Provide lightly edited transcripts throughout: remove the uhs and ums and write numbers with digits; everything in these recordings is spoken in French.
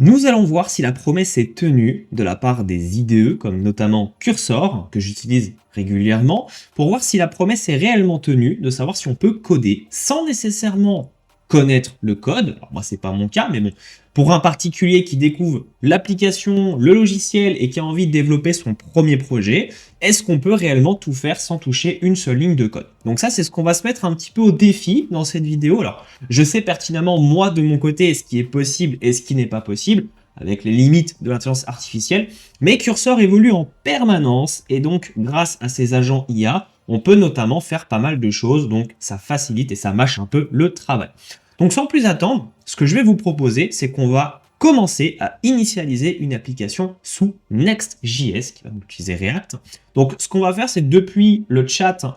Nous allons voir si la promesse est tenue de la part des IDE, comme notamment Cursor, que j'utilise régulièrement, pour voir si la promesse est réellement tenue, de savoir si on peut coder sans nécessairement connaître le code. Alors moi, c'est pas mon cas, mais bon, pour un particulier qui découvre l'application, le logiciel et qui a envie de développer son premier projet, est-ce qu'on peut réellement tout faire sans toucher une seule ligne de code? Donc ça, c'est ce qu'on va se mettre un petit peu au défi dans cette vidéo. Alors, je sais pertinemment, moi, de mon côté, ce qui est possible et ce qui n'est pas possible, avec les limites de l'intelligence artificielle, mais Cursor évolue en permanence, et donc, grâce à ces agents IA, on peut notamment faire pas mal de choses, donc ça facilite et ça mâche un peu le travail. Donc sans plus attendre, ce que je vais vous proposer, c'est qu'on va commencer à initialiser une application sous Next.js, qui va utiliser React. Donc ce qu'on va faire, c'est depuis le chat,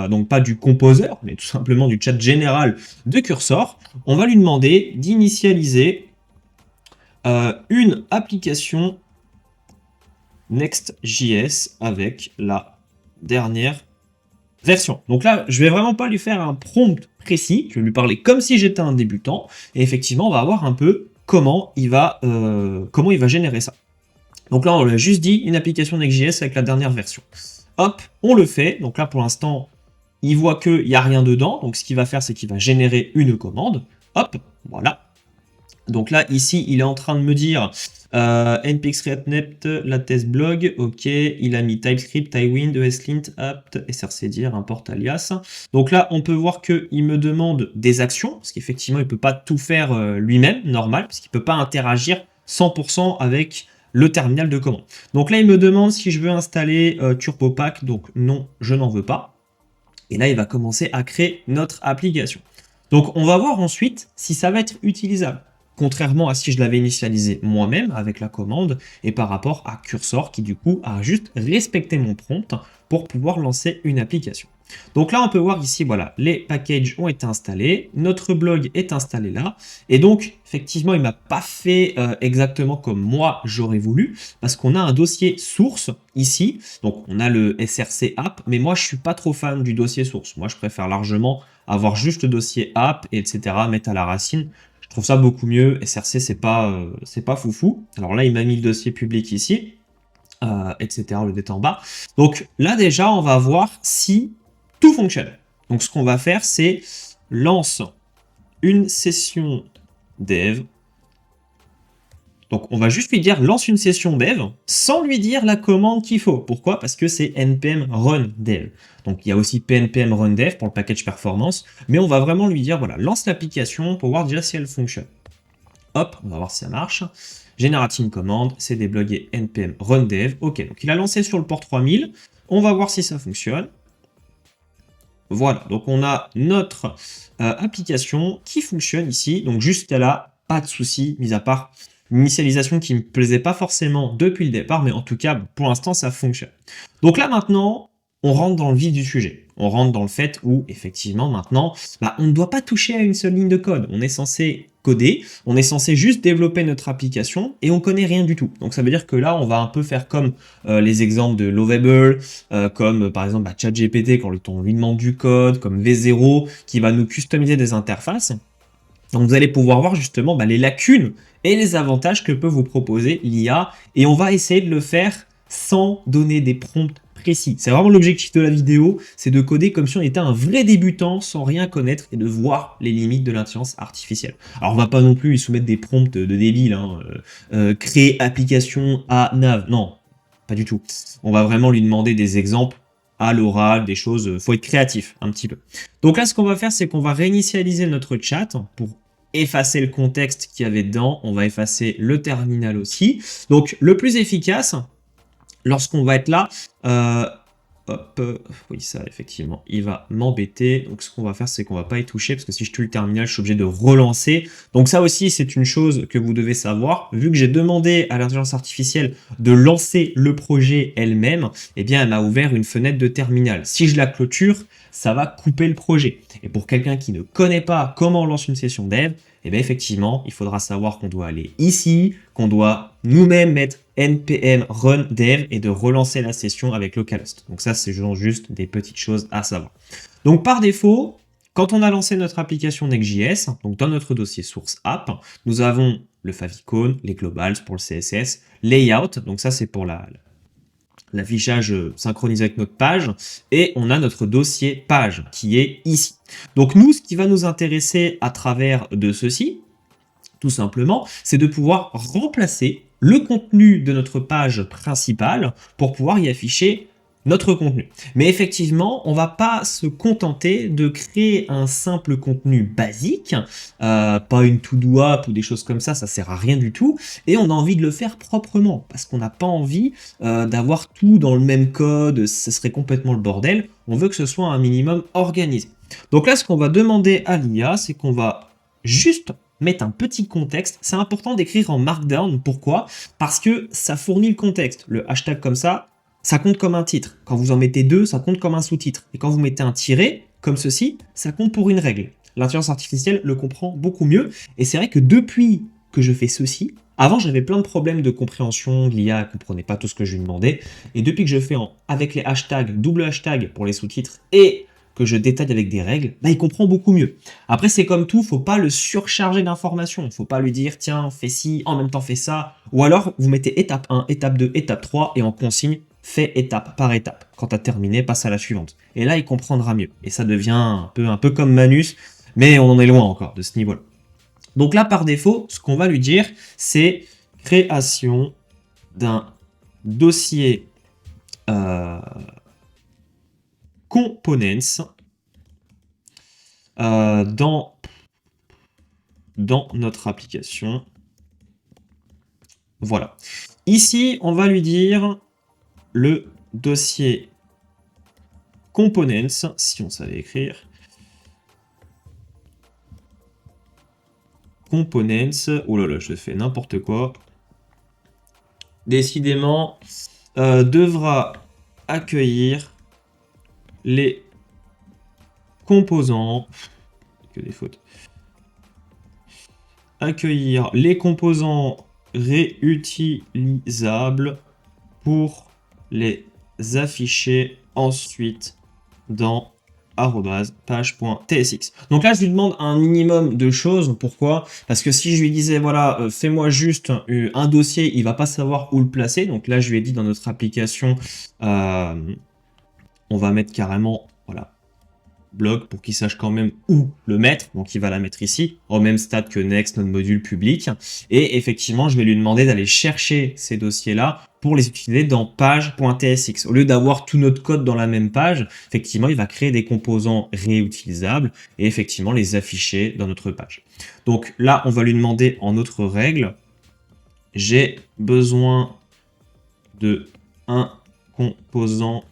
donc pas du composer, mais tout simplement du chat général de Cursor, on va lui demander d'initialiser une application Next.js avec la dernière version. Donc là, je vais vraiment pas lui faire un prompt précis, je vais lui parler comme si j'étais un débutant, et effectivement, on va voir un peu comment il va générer ça. Donc là, on lui a juste dit une application Next.js avec la dernière version. Hop, on le fait. Donc là, pour l'instant, il voit qu'il n'y a rien dedans. Donc ce qu'il va faire, c'est qu'il va générer une commande. Hop, voilà. Donc là, ici, il est en train de me dire npx react la test blog, ok, il a mis TypeScript, Tailwind, ESLint, apt, srcdir, import alias. Donc là, on peut voir qu'il me demande des actions, parce qu'effectivement, il ne peut pas tout faire lui-même, normal, parce qu'il ne peut pas interagir 100% avec le terminal de commande. Donc là, il me demande si je veux installer TurboPack, donc non, je n'en veux pas. Et là, il va commencer à créer notre application. Donc on va voir ensuite si ça va être utilisable. Contrairement à si je l'avais initialisé moi-même avec la commande et par rapport à Cursor qui du coup a juste respecté mon prompt pour pouvoir lancer une application. Donc là on peut voir ici, voilà, les packages ont été installés, notre blog est installé là, et donc effectivement il m'a pas fait exactement comme moi j'aurais voulu, parce qu'on a un dossier source ici, donc on a le src app, mais moi je suis pas trop fan du dossier source, moi je préfère largement avoir juste le dossier app, etc., mettre à la racine. Je trouve ça beaucoup mieux. SRC, c'est pas foufou. Alors là, il m'a mis le dossier public ici, etc., le dette en bas. Donc là, déjà, on va voir si tout fonctionne. Donc ce qu'on va faire, c'est lance une session dev. Donc on va juste lui dire lance une session dev sans lui dire la commande qu'il faut. Pourquoi? Parce que c'est npm run dev. Donc il y a aussi npm run dev pour le package performance, mais on va vraiment lui dire voilà, lance l'application pour voir déjà si elle fonctionne. Hop, on va voir si ça marche. Générative une commande, c'est déblogué npm run dev. Ok, donc il a lancé sur le port 3000. On va voir si ça fonctionne. Voilà, donc on a notre application qui fonctionne ici. Donc jusqu'à là, pas de souci, mis à part une initialisation qui ne me plaisait pas forcément depuis le départ, mais en tout cas, pour l'instant, ça fonctionne. Donc là, maintenant, on rentre dans le vif du sujet. On rentre dans le fait où, effectivement, maintenant, on ne doit pas toucher à une seule ligne de code. On est censé coder, on est censé juste développer notre application et on connaît rien du tout. Donc ça veut dire que là, on va un peu faire comme les exemples de Lovable, comme par exemple ChatGPT quand on lui demande du code, comme V0 qui va nous customiser des interfaces. Donc vous allez pouvoir voir justement les lacunes et les avantages que peut vous proposer l'IA, et on va essayer de le faire sans donner des prompts précis. C'est vraiment l'objectif de la vidéo, c'est de coder comme si on était un vrai débutant sans rien connaître et de voir les limites de l'intelligence artificielle. Alors on va pas non plus lui soumettre des prompts de débile, créer application à nav, non, pas du tout. On va vraiment lui demander des exemples à l'oral, des choses, faut être créatif un petit peu. Donc là, ce qu'on va faire, c'est qu'on va réinitialiser notre chat pour effacer le contexte qu'il y avait dedans. On va effacer le terminal aussi. Donc le plus efficace, lorsqu'on va être là, oui, ça, effectivement, il va m'embêter. Donc, ce qu'on va faire, c'est qu'on va pas y toucher, parce que si je tue le terminal, je suis obligé de relancer. Donc, ça aussi, c'est une chose que vous devez savoir. Vu que j'ai demandé à l'intelligence artificielle de lancer le projet elle-même, eh bien, elle m'a ouvert une fenêtre de terminal. Si je la clôture, ça va couper le projet. Et pour quelqu'un qui ne connaît pas comment on lance une session dev, eh bien, effectivement, il faudra savoir qu'on doit aller ici, qu'on doit nous-mêmes mettre npm run dev et de relancer la session avec localhost. Donc ça, c'est juste des petites choses à savoir. Donc par défaut, quand on a lancé notre application Next.js, donc dans notre dossier source app, nous avons le favicon, les globals pour le CSS, layout, donc ça c'est pour l'affichage synchronisé avec notre page, et on a notre dossier page qui est ici. Donc nous, ce qui va nous intéresser à travers de ceci, tout simplement, c'est de pouvoir remplacer le contenu de notre page principale pour pouvoir y afficher notre contenu. Mais effectivement, on va pas se contenter de créer un simple contenu basique, pas une to-do app ou des choses comme ça sert à rien du tout, et on a envie de le faire proprement, parce qu'on n'a pas envie d'avoir tout dans le même code, ce serait complètement le bordel, on veut que ce soit un minimum organisé. Donc là, ce qu'on va demander à l'IA, c'est qu'on va juste mettre un petit contexte. C'est important d'écrire en Markdown. Pourquoi? Parce que ça fournit le contexte. Le hashtag comme ça compte comme un titre. Quand vous en mettez deux, ça compte comme un sous-titre. Et quand vous mettez un tiret, comme ceci, ça compte pour une règle. L'intelligence artificielle le comprend beaucoup mieux. Et c'est vrai que depuis que je fais ceci, avant j'avais plein de problèmes de compréhension, l'IA ne comprenait pas tout ce que je lui demandais. Et depuis que je fais avec les hashtags, double hashtag pour les sous-titres et que je détaille avec des règles, bah, il comprend beaucoup mieux. Après, c'est comme tout, faut pas le surcharger d'informations. Faut pas lui dire, tiens, fais ci, en même temps fais ça. Ou alors, vous mettez étape 1, étape 2, étape 3, et en consigne, fais étape par étape. Quand tu as terminé, passe à la suivante. Et là, il comprendra mieux. Et ça devient un peu comme Manus, mais on en est loin encore de ce niveau-là. Donc là, par défaut, ce qu'on va lui dire, c'est création d'un dossier components dans notre application. Voilà. Ici, on va lui dire le dossier components, si on savait écrire. Components, oh là là, je fais n'importe quoi. Décidément, devra accueillir les composants, que des fautes, accueillir les composants réutilisables pour les afficher ensuite dans page.tsx. Donc là, je lui demande un minimum de choses. Pourquoi? Parce que si je lui disais, voilà, fais-moi juste un dossier, il va pas savoir où le placer. Donc là, je lui ai dit dans notre application, on va mettre carrément, voilà, blog pour qu'il sache quand même où le mettre. Donc il va la mettre ici, au même stade que Next, notre module public. Et effectivement, je vais lui demander d'aller chercher ces dossiers-là pour les utiliser dans page.tsx. Au lieu d'avoir tout notre code dans la même page, effectivement, il va créer des composants réutilisables et effectivement les afficher dans notre page. Donc là, on va lui demander en autre règle, j'ai besoin de un composant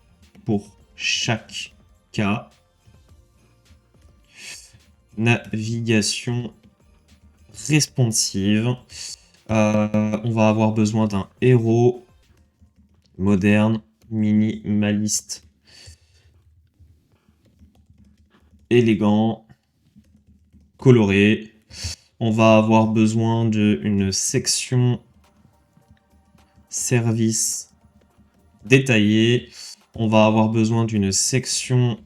pour chaque cas. Navigation responsive. On va avoir besoin d'un héros moderne, minimaliste, élégant, coloré. On va avoir besoin d'une section service détaillée. On va avoir besoin d'une section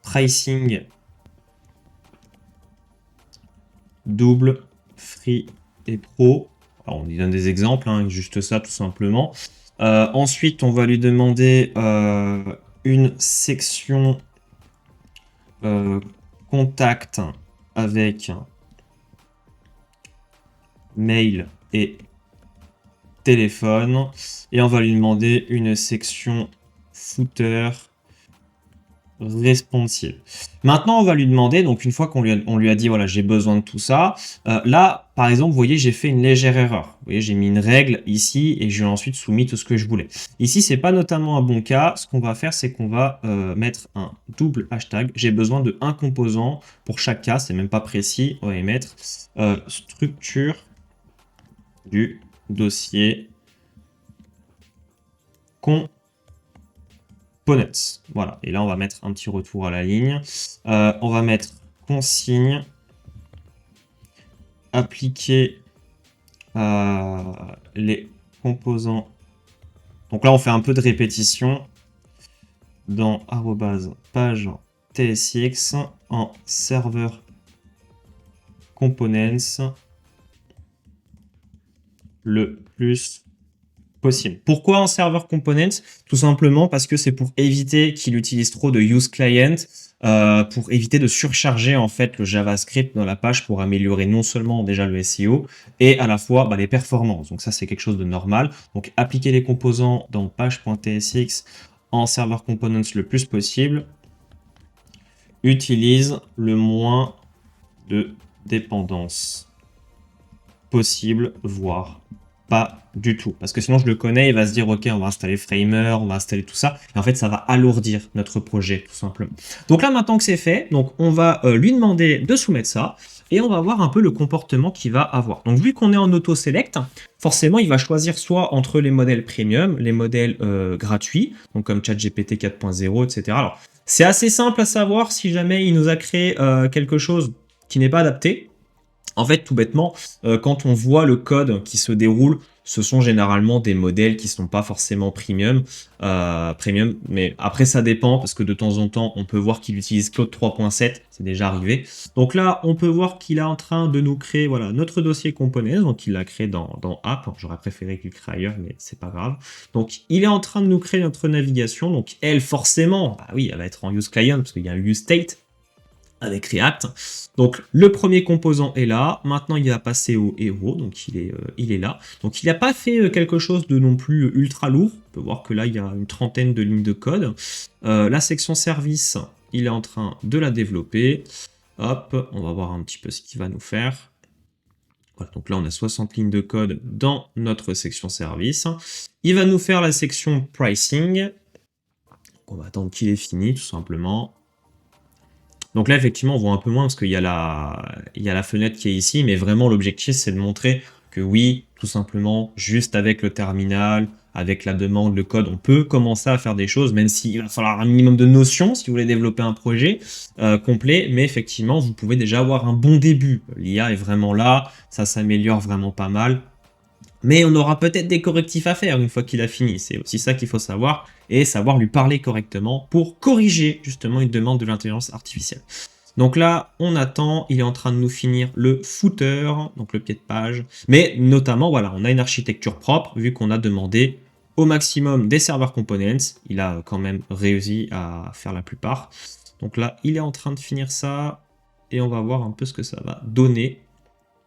pricing double, free et pro. Alors, on lui donne des exemples, hein, juste ça tout simplement. Ensuite, on va lui demander une section contact avec mail et téléphone. Et on va lui demander une section footer responsive. Maintenant, on va lui demander, donc une fois qu'on lui a dit, voilà, j'ai besoin de tout ça, là, par exemple, vous voyez, j'ai fait une légère erreur. Vous voyez, j'ai mis une règle ici et j'ai ensuite soumis tout ce que je voulais. Ici, c'est pas notamment un bon cas. Ce qu'on va faire, c'est qu'on va mettre un double hashtag. J'ai besoin de un composant pour chaque cas, c'est même pas précis. On va y mettre structure du dossier components. Voilà, et là on va mettre un petit retour à la ligne. On va mettre consigne, appliquer les composants. Donc là on fait un peu de répétition dans page tsx en serveur components le plus possible. Pourquoi en server components? Tout simplement parce que c'est pour éviter qu'il utilise trop de use client, pour éviter de surcharger en fait le JavaScript dans la page pour améliorer non seulement déjà le SEO et à la fois les performances. Donc ça c'est quelque chose de normal. Donc appliquer les composants dans page.tsx en server components le plus possible. Utilise le moins de dépendance possible, voire pas du tout. Parce que sinon, je le connais, il va se dire, OK, on va installer Framer, on va installer tout ça. Et en fait, ça va alourdir notre projet, tout simplement. Donc là, maintenant que c'est fait, donc on va lui demander de soumettre ça. Et on va voir un peu le comportement qu'il va avoir. Donc, vu qu'on est en auto-select, forcément, il va choisir soit entre les modèles premium, les modèles gratuits, donc comme ChatGPT 4.0, etc. Alors, c'est assez simple à savoir si jamais il nous a créé quelque chose qui n'est pas adapté. En fait, tout bêtement, quand on voit le code qui se déroule, ce sont généralement des modèles qui ne sont pas forcément premium, mais après ça dépend, parce que de temps en temps, on peut voir qu'il utilise Claude 3.7, c'est déjà arrivé. Donc là, on peut voir qu'il est en train de nous créer notre dossier components, donc il l'a créé dans App, j'aurais préféré qu'il le crée ailleurs, mais c'est pas grave. Donc il est en train de nous créer notre navigation, donc elle, forcément, oui, elle va être en use client, parce qu'il y a un use state, avec React. Donc le premier composant est là, maintenant il va passer au héros, donc il est là. Donc il n'a pas fait quelque chose de non plus ultra lourd, on peut voir que là il y a une trentaine de lignes de code. La section service, il est en train de la développer. Hop, on va voir un petit peu ce qu'il va nous faire. Voilà, donc là on a 60 lignes de code dans notre section service. Il va nous faire la section pricing. On va attendre qu'il ait fini tout simplement. Donc là, effectivement, on voit un peu moins parce qu'il y a la fenêtre qui est ici, mais vraiment, l'objectif, c'est de montrer que oui, tout simplement, juste avec le terminal, avec la demande, le code, on peut commencer à faire des choses, même s'il va falloir un minimum de notions si vous voulez développer un projet complet, mais effectivement, vous pouvez déjà avoir un bon début. L'IA est vraiment là, ça s'améliore vraiment pas mal. Mais on aura peut-être des correctifs à faire une fois qu'il a fini. C'est aussi ça qu'il faut savoir, et savoir lui parler correctement pour corriger justement une demande de l'intelligence artificielle. Donc là, on attend, il est en train de nous finir le footer, donc le pied de page. Mais notamment, voilà, on a une architecture propre, vu qu'on a demandé au maximum des serveurs components. Il a quand même réussi à faire la plupart. Donc là, il est en train de finir ça, et on va voir un peu ce que ça va donner.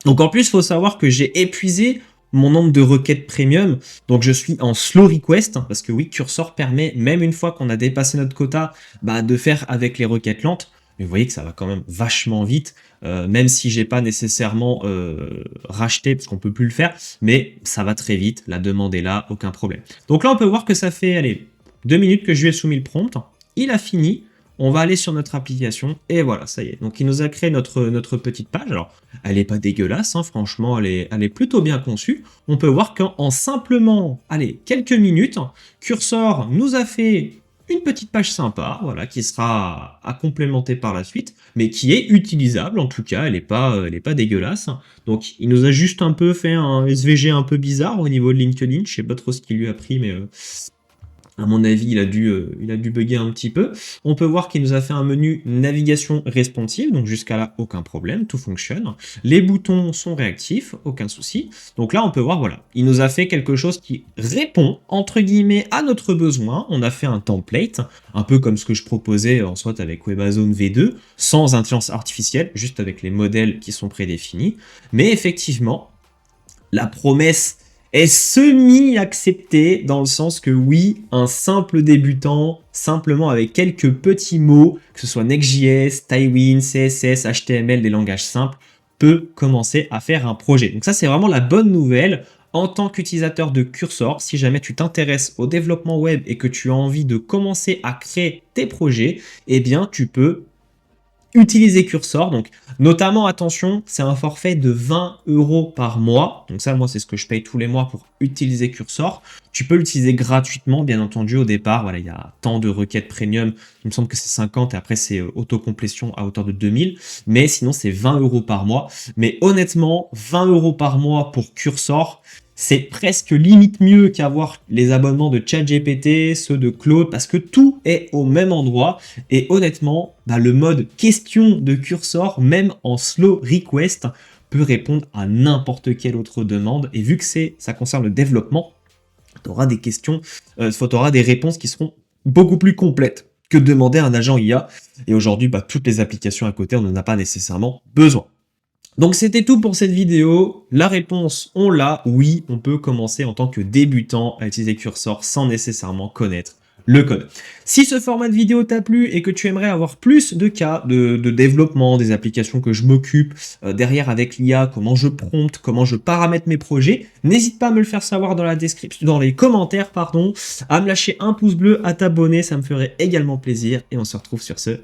Donc en plus, il faut savoir que j'ai épuisé mon nombre de requêtes premium, donc je suis en slow request, parce que oui, Cursor permet, même une fois qu'on a dépassé notre quota, de faire avec les requêtes lentes, mais vous voyez que ça va quand même vachement vite, même si j'ai pas nécessairement racheté, parce qu'on peut plus le faire, mais ça va très vite, la demande est là, aucun problème. Donc là, on peut voir que ça fait, allez, 2 minutes que je lui ai soumis le prompt, il a fini. On va aller sur notre application, et voilà, ça y est. Donc, il nous a créé notre petite page. Alors, elle n'est pas dégueulasse, hein, franchement, elle est plutôt bien conçue. On peut voir qu'en simplement, allez, quelques minutes, Cursor nous a fait une petite page sympa, voilà, qui sera à complémenter par la suite, mais qui est utilisable, en tout cas, elle n'est pas dégueulasse. Donc, il nous a juste un peu fait un SVG un peu bizarre au niveau de LinkedIn, je sais pas trop ce qu'il lui a pris, mais... à mon avis, il a dû bugger un petit peu. On peut voir qu'il nous a fait un menu navigation responsive, donc jusqu'à là, aucun problème, tout fonctionne. Les boutons sont réactifs, aucun souci. Donc là, on peut voir, voilà, il nous a fait quelque chose qui répond, entre guillemets, à notre besoin. On a fait un template, un peu comme ce que je proposais en soit avec WebAssembly V2, sans intelligence artificielle, juste avec les modèles qui sont prédéfinis. Mais effectivement, la promesse est semi-accepté dans le sens que oui, un simple débutant, simplement avec quelques petits mots, que ce soit Next.js, Tailwind, CSS, HTML, des langages simples, peut commencer à faire un projet. Donc ça, c'est vraiment la bonne nouvelle en tant qu'utilisateur de Cursor. Si jamais tu t'intéresses au développement web et que tu as envie de commencer à créer tes projets, eh bien, tu peux utiliser Cursor. Donc notamment, attention, c'est un forfait de 20 € par mois. Donc ça, moi, c'est ce que je paye tous les mois pour utiliser Cursor. Tu peux l'utiliser gratuitement, bien entendu, au départ. Voilà, il y a tant de requêtes premium. Il me semble que c'est 50 et après, c'est autocomplétion à hauteur de 2000. Mais sinon, c'est 20 € par mois. Mais honnêtement, 20 € par mois pour Cursor, c'est presque limite mieux qu'avoir les abonnements de ChatGPT, ceux de Claude, parce que tout est au même endroit. Et honnêtement, le mode question de Cursor, même en slow request, peut répondre à n'importe quelle autre demande. Et vu que ça concerne le développement, tu auras des questions, tu auras des réponses qui seront beaucoup plus complètes que de demander à un agent IA. Et aujourd'hui, bah, toutes les applications à côté, on n'en a pas nécessairement besoin. Donc c'était tout pour cette vidéo. La réponse, on l'a. Oui, on peut commencer en tant que débutant à utiliser Cursor sans nécessairement connaître le code. Si ce format de vidéo t'a plu et que tu aimerais avoir plus de cas de développement, des applications que je m'occupe derrière avec l'IA, comment je prompte, comment je paramètre mes projets, n'hésite pas à me le faire savoir dans la description, dans les commentaires, pardon, à me lâcher un pouce bleu, à t'abonner, ça me ferait également plaisir. Et on se retrouve sur ce